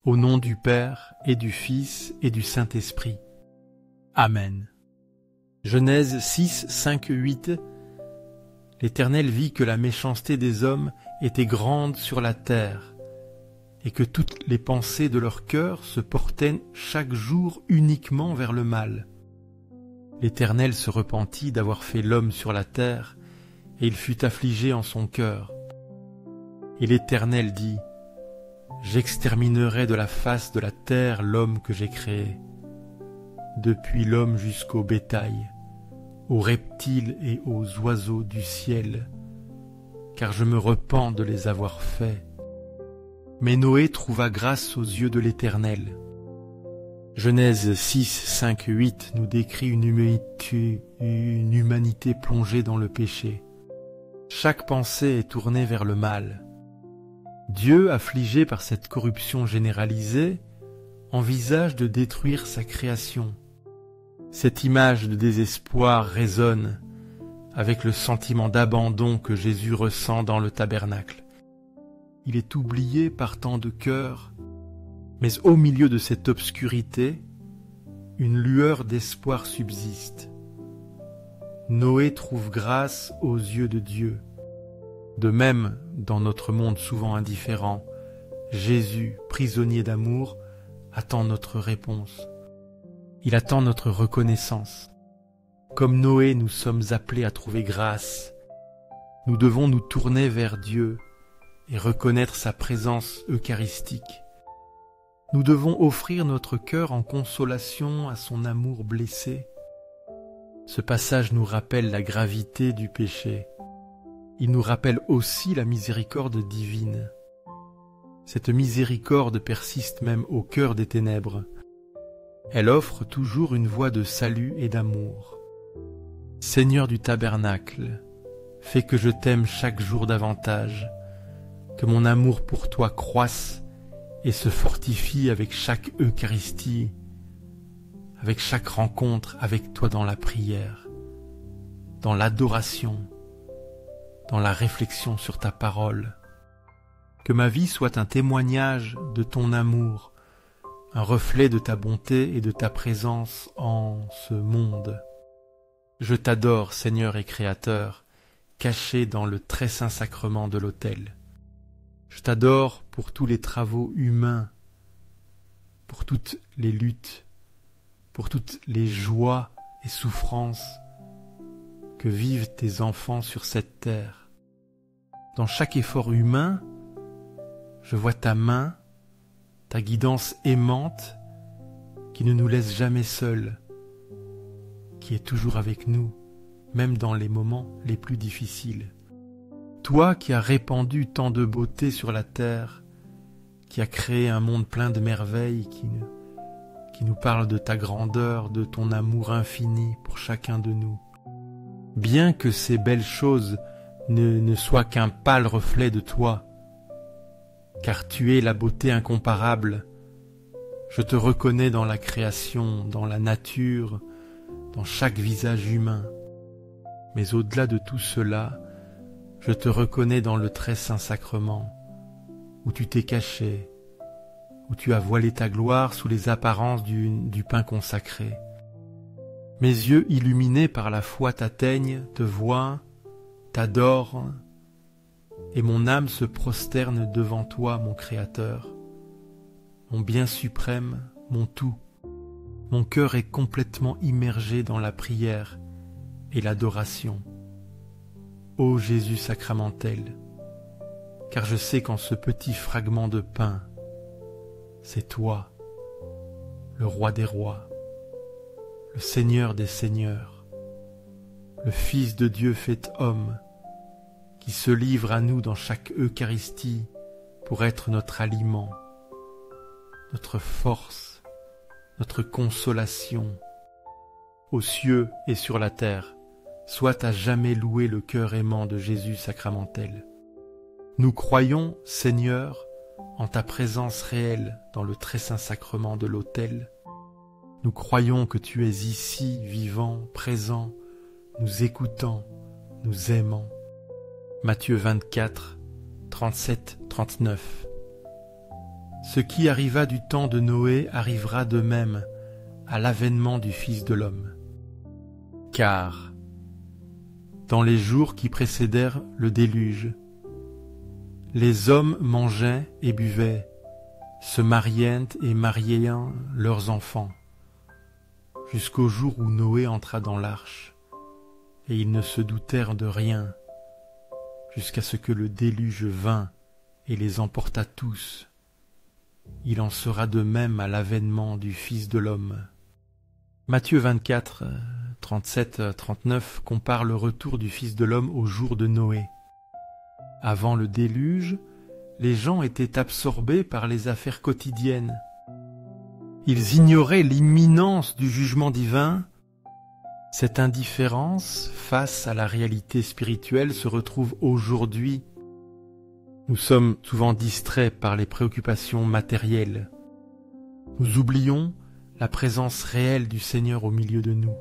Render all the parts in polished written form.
Au nom du Père et du Fils et du Saint-Esprit. Amen. Genèse 6, 5, 8. L'Éternel vit que la méchanceté des hommes était grande sur la terre, et que toutes les pensées de leur cœur se portaient chaque jour uniquement vers le mal. L'Éternel se repentit d'avoir fait l'homme sur la terre, et il fut affligé en son cœur. Et l'Éternel dit: J'exterminerai de la face de la terre l'homme que j'ai créé, depuis l'homme jusqu'au bétail, aux reptiles et aux oiseaux du ciel, car je me repens de les avoir faits. Mais Noé trouva grâce aux yeux de l'Éternel. Genèse 6, 5, 8 nous décrit une humanité plongée dans le péché. Chaque pensée est tournée vers le mal. Dieu, affligé par cette corruption généralisée, envisage de détruire sa création. Cette image de désespoir résonne avec le sentiment d'abandon que Jésus ressent dans le tabernacle. Il est oublié par tant de cœurs, mais au milieu de cette obscurité, une lueur d'espoir subsiste. Noé trouve grâce aux yeux de Dieu. De même, dans notre monde souvent indifférent, Jésus, prisonnier d'amour, attend notre réponse. Il attend notre reconnaissance. Comme Noé, nous sommes appelés à trouver grâce. Nous devons nous tourner vers Dieu et reconnaître sa présence eucharistique. Nous devons offrir notre cœur en consolation à son amour blessé. Ce passage nous rappelle la gravité du péché. Il nous rappelle aussi la miséricorde divine. Cette miséricorde persiste même au cœur des ténèbres. Elle offre toujours une voie de salut et d'amour. Seigneur du tabernacle, fais que je t'aime chaque jour davantage, que mon amour pour toi croisse et se fortifie avec chaque Eucharistie, avec chaque rencontre avec toi dans la prière, dans l'adoration, dans la réflexion sur ta parole. Que ma vie soit un témoignage de ton amour, un reflet de ta bonté et de ta présence en ce monde. Je t'adore, Seigneur et Créateur, caché dans le très saint sacrement de l'autel. Je t'adore pour tous les travaux humains, pour toutes les luttes, pour toutes les joies et souffrances que vivent tes enfants sur cette terre. Dans chaque effort humain, je vois ta main, ta guidance aimante qui ne nous laisse jamais seuls, qui est toujours avec nous, même dans les moments les plus difficiles. Toi qui as répandu tant de beauté sur la terre, qui as créé un monde plein de merveilles, qui nous parle de ta grandeur, de ton amour infini pour chacun de nous. Bien que ces belles choses ne soient qu'un pâle reflet de toi, car tu es la beauté incomparable, je te reconnais dans la création, dans la nature, dans chaque visage humain. Mais au-delà de tout cela, je te reconnais dans le très saint sacrement, où tu t'es caché, où tu as voilé ta gloire sous les apparences du pain consacré. Mes yeux illuminés par la foi t'atteignent, te voient, t'adorent, et mon âme se prosterne devant toi, mon Créateur, mon bien suprême, mon tout. Mon cœur est complètement immergé dans la prière et l'adoration. Ô Jésus sacramentel, car je sais qu'en ce petit fragment de pain, c'est toi, le roi des rois, le Seigneur des seigneurs, le Fils de Dieu fait homme, qui se livre à nous dans chaque Eucharistie pour être notre aliment, notre force, notre consolation. Aux cieux et sur la terre, soit à jamais loué le cœur aimant de Jésus sacramentel. Nous croyons, Seigneur, en ta présence réelle dans le très saint sacrement de l'autel. Nous croyons que tu es ici, vivant, présent, nous écoutant, nous aimant. Matthieu 24, 37-39. Ce qui arriva du temps de Noé arrivera de même à l'avènement du Fils de l'homme. Car, dans les jours qui précédèrent le déluge, les hommes mangeaient et buvaient, se mariaient et mariaient leurs enfants, jusqu'au jour où Noé entra dans l'arche, et ils ne se doutèrent de rien, jusqu'à ce que le déluge vint et les emporta tous. Il en sera de même à l'avènement du Fils de l'homme. Matthieu 24, 37-39 compare le retour du Fils de l'homme au jour de Noé. Avant le déluge, les gens étaient absorbés par les affaires quotidiennes. Ils ignoraient l'imminence du jugement divin. Cette indifférence face à la réalité spirituelle se retrouve aujourd'hui. Nous sommes souvent distraits par les préoccupations matérielles. Nous oublions la présence réelle du Seigneur au milieu de nous.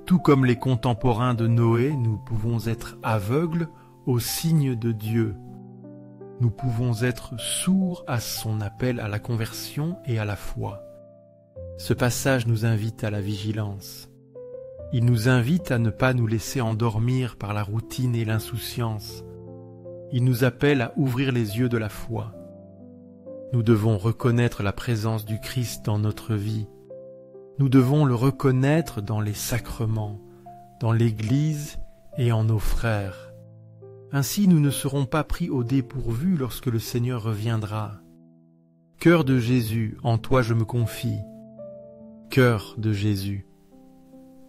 Tout comme les contemporains de Noé, nous pouvons être aveugles aux signes de Dieu. Nous pouvons être sourds à son appel à la conversion et à la foi. Ce passage nous invite à la vigilance. Il nous invite à ne pas nous laisser endormir par la routine et l'insouciance. Il nous appelle à ouvrir les yeux de la foi. Nous devons reconnaître la présence du Christ dans notre vie. Nous devons le reconnaître dans les sacrements, dans l'Église et en nos frères. Ainsi nous ne serons pas pris au dépourvu lorsque le Seigneur reviendra. Cœur de Jésus, en toi je me confie. Cœur de Jésus,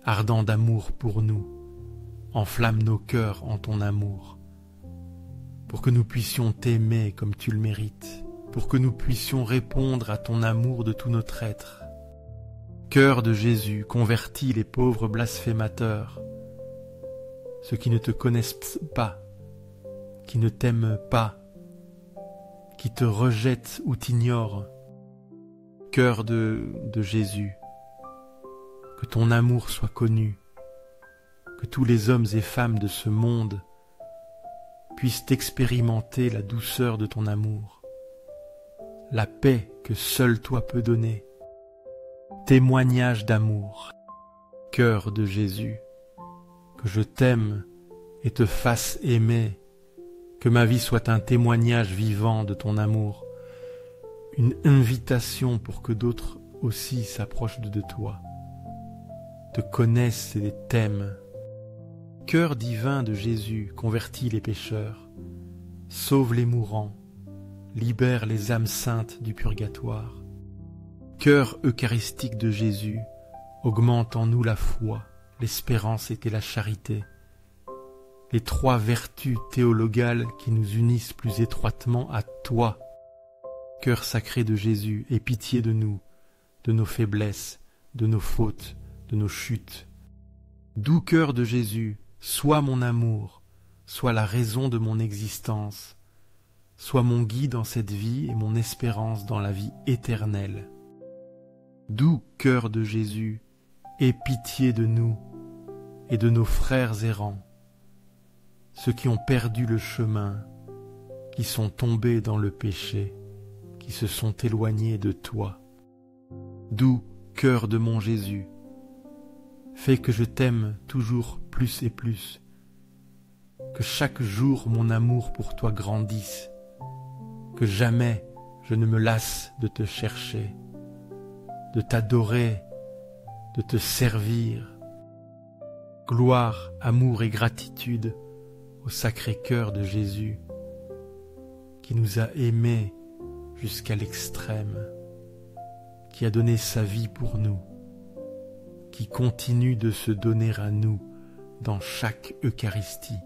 ardent d'amour pour nous, enflamme nos cœurs en ton amour, pour que nous puissions t'aimer comme tu le mérites, pour que nous puissions répondre à ton amour de tout notre être. Cœur de Jésus, convertis les pauvres blasphémateurs, ceux qui ne te connaissent pas, qui ne t'aiment pas, qui te rejettent ou t'ignorent. Cœur de Jésus, que ton amour soit connu, que tous les hommes et femmes de ce monde puissent expérimenter la douceur de ton amour, la paix que seul toi peux donner, témoignage d'amour. Cœur de Jésus, que je t'aime et te fasse aimer, que ma vie soit un témoignage vivant de ton amour, une invitation pour que d'autres aussi s'approchent de toi, te connaissent et t'aiment. Cœur divin de Jésus, convertis les pécheurs, sauve les mourants, libère les âmes saintes du purgatoire. Cœur eucharistique de Jésus, augmente en nous la foi, l'espérance et la charité, les trois vertus théologales qui nous unissent plus étroitement à toi. Cœur sacré de Jésus, aie pitié de nous, de nos faiblesses, de nos fautes, de nos chutes. Doux cœur de Jésus, sois mon amour, sois la raison de mon existence, sois mon guide en cette vie et mon espérance dans la vie éternelle. Doux cœur de Jésus, aie pitié de nous et de nos frères errants, ceux qui ont perdu le chemin, qui sont tombés dans le péché, qui se sont éloignés de toi. Doux cœur de mon Jésus, fais que je t'aime toujours plus et plus, que chaque jour mon amour pour toi grandisse, que jamais je ne me lasse de te chercher, de t'adorer, de te servir. Gloire, amour et gratitude au Sacré-Cœur de Jésus, qui nous a aimés jusqu'à l'extrême, qui a donné sa vie pour nous, qui continue de se donner à nous dans chaque Eucharistie.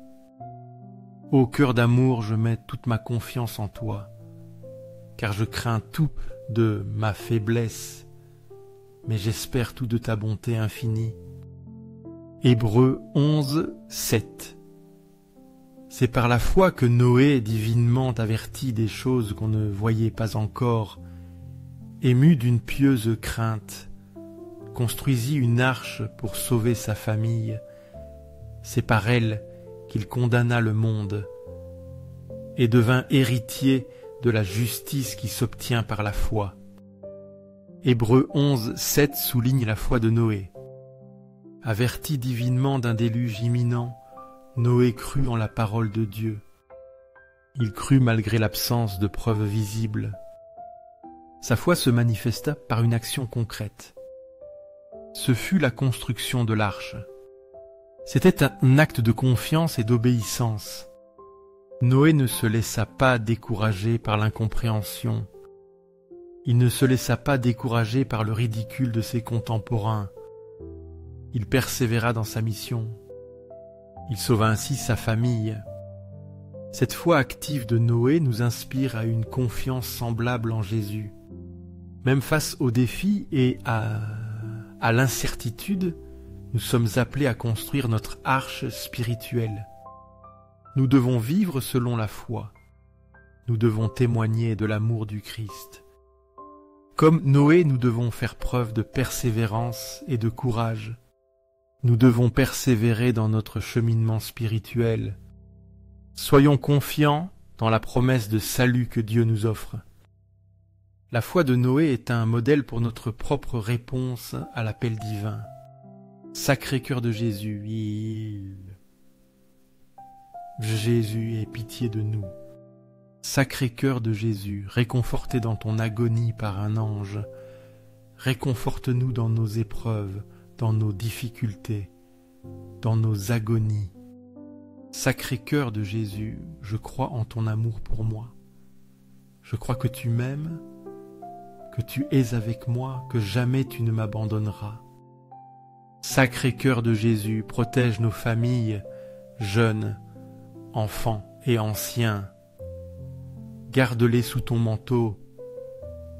Ô cœur d'amour, je mets toute ma confiance en toi, car je crains tout de ma faiblesse, mais j'espère tout de ta bonté infinie. Hébreux 11, 7. C'est par la foi que Noé, divinement averti des choses qu'on ne voyait pas encore, ému d'une pieuse crainte, construisit une arche pour sauver sa famille. C'est par elle qu'il condamna le monde et devint héritier de la justice qui s'obtient par la foi. Hébreux 11, 7 souligne la foi de Noé. Averti divinement d'un déluge imminent, Noé crut en la parole de Dieu. Il crut malgré l'absence de preuves visibles. Sa foi se manifesta par une action concrète. Ce fut la construction de l'arche. C'était un acte de confiance et d'obéissance. Noé ne se laissa pas décourager par l'incompréhension. Il ne se laissa pas décourager par le ridicule de ses contemporains. Il persévéra dans sa mission. Il sauva ainsi sa famille. Cette foi active de Noé nous inspire à une confiance semblable en Jésus. Même face aux défis et à l'incertitude, nous sommes appelés à construire notre arche spirituelle. Nous devons vivre selon la foi. Nous devons témoigner de l'amour du Christ. Comme Noé, nous devons faire preuve de persévérance et de courage. Nous devons persévérer dans notre cheminement spirituel. Soyons confiants dans la promesse de salut que Dieu nous offre. La foi de Noé est un modèle pour notre propre réponse à l'appel divin. Sacré-Cœur de Jésus, Jésus, aie pitié de nous. Sacré-Cœur de Jésus, réconforté dans ton agonie par un ange, réconforte-nous dans nos épreuves, dans nos difficultés, dans nos agonies. Sacré-Cœur de Jésus, je crois en ton amour pour moi. Je crois que tu m'aimes, que tu es avec moi, que jamais tu ne m'abandonneras. Sacré-Cœur de Jésus, protège nos familles, jeunes, enfants et anciens. Garde-les sous ton manteau,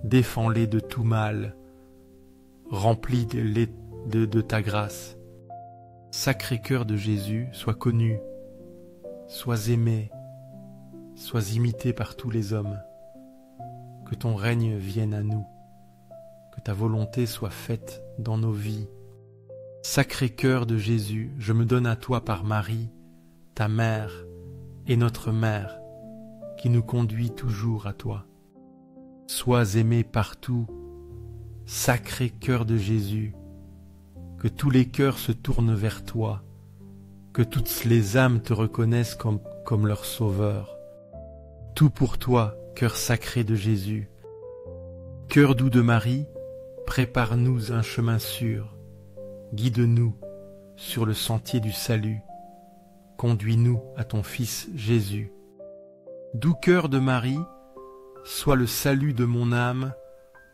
défends-les de tout mal, remplis-les de ta grâce. Sacré-Cœur de Jésus, sois connu, sois aimé, sois imité par tous les hommes. Que ton règne vienne à nous, que ta volonté soit faite dans nos vies. Sacré-Cœur de Jésus, je me donne à toi par Marie, ta mère et notre mère, qui nous conduit toujours à toi. Sois aimé partout, Sacré-Cœur de Jésus, que tous les cœurs se tournent vers toi, que toutes les âmes te reconnaissent comme leur sauveur. Tout pour toi, cœur sacré de Jésus. Cœur doux de Marie, prépare-nous un chemin sûr. Guide-nous sur le sentier du salut. Conduis-nous à ton Fils Jésus. Doux cœur de Marie, sois le salut de mon âme.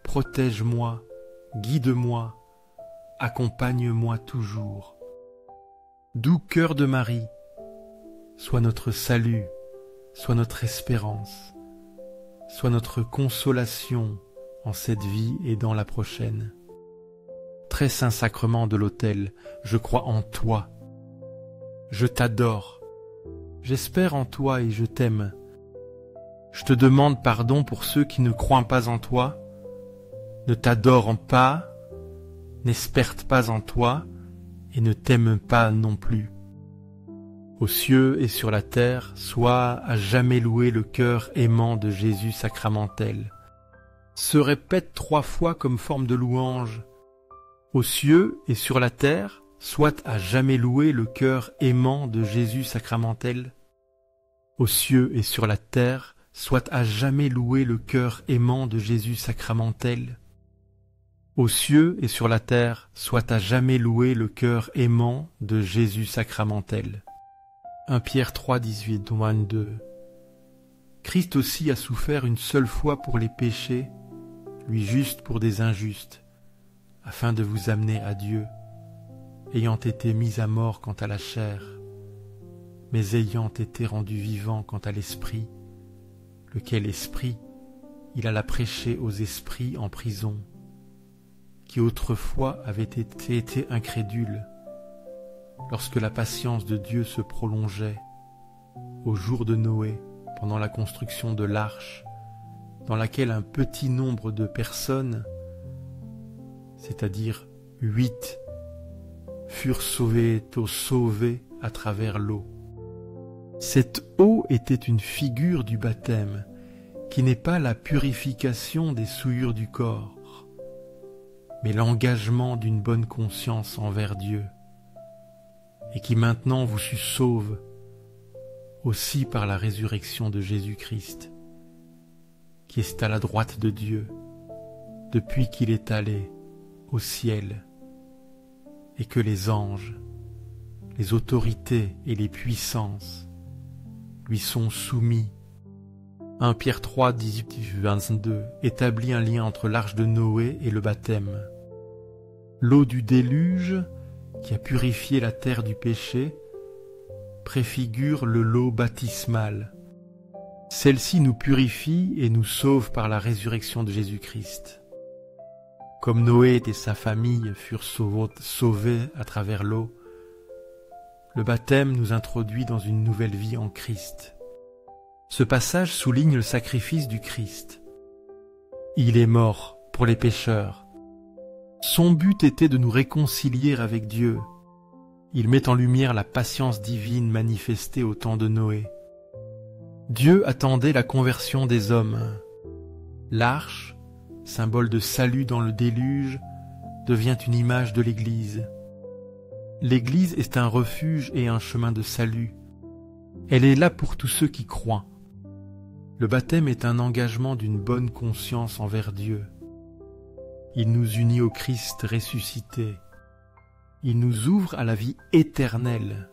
Protège-moi, guide-moi, accompagne-moi toujours. Doux cœur de Marie, sois notre salut, sois notre espérance, sois notre consolation en cette vie et dans la prochaine. Très saint sacrement de l'autel, je crois en toi. Je t'adore. J'espère en toi et je t'aime. Je te demande pardon pour ceux qui ne croient pas en toi, ne t'adorent pas, n'espèrent pas en toi et ne t'aiment pas non plus. Aux cieux et sur la terre, sois à jamais loué le cœur aimant de Jésus sacramentel. Se répète 3 fois comme forme de louange. Aux cieux et sur la terre, soit à jamais loué le cœur aimant de Jésus sacramentel. Aux cieux et sur la terre, soit à jamais loué le cœur aimant de Jésus sacramentel. Aux cieux et sur la terre, soit à jamais loué le cœur aimant de Jésus sacramentel. 1 Pierre 3, 18, 22. Christ aussi a souffert une seule fois pour les péchés, lui juste pour des injustes, afin de vous amener à Dieu, ayant été mis à mort quant à la chair, mais ayant été rendu vivant quant à l'esprit, lequel esprit il alla prêcher aux esprits en prison, qui autrefois avaient été incrédules, lorsque la patience de Dieu se prolongeait, au jour de Noé, pendant la construction de l'arche, dans laquelle un petit nombre de personnes, c'est-à-dire 8, furent sauvés à travers l'eau. Cette eau était une figure du baptême qui n'est pas la purification des souillures du corps, mais l'engagement d'une bonne conscience envers Dieu, et qui maintenant vous sauve aussi par la résurrection de Jésus-Christ, qui est à la droite de Dieu, depuis qu'il est allé au ciel, et que les anges, les autorités et les puissances lui sont soumis. 1 Pierre 3, 18-22 établit un lien entre l'arche de Noé et le baptême. L'eau du déluge, qui a purifié la terre du péché, préfigure le lot baptismal. Celle-ci nous purifie et nous sauve par la résurrection de Jésus-Christ. Comme Noé et sa famille furent sauvés à travers l'eau, le baptême nous introduit dans une nouvelle vie en Christ. Ce passage souligne le sacrifice du Christ. Il est mort pour les pécheurs. Son but était de nous réconcilier avec Dieu. Il met en lumière la patience divine manifestée au temps de Noé. Dieu attendait la conversion des hommes. L'arche, symbole de salut dans le déluge, devient une image de l'Église. L'Église est un refuge et un chemin de salut. Elle est là pour tous ceux qui croient. Le baptême est un engagement d'une bonne conscience envers Dieu. Il nous unit au Christ ressuscité. Il nous ouvre à la vie éternelle.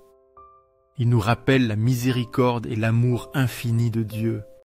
Il nous rappelle la miséricorde et l'amour infini de Dieu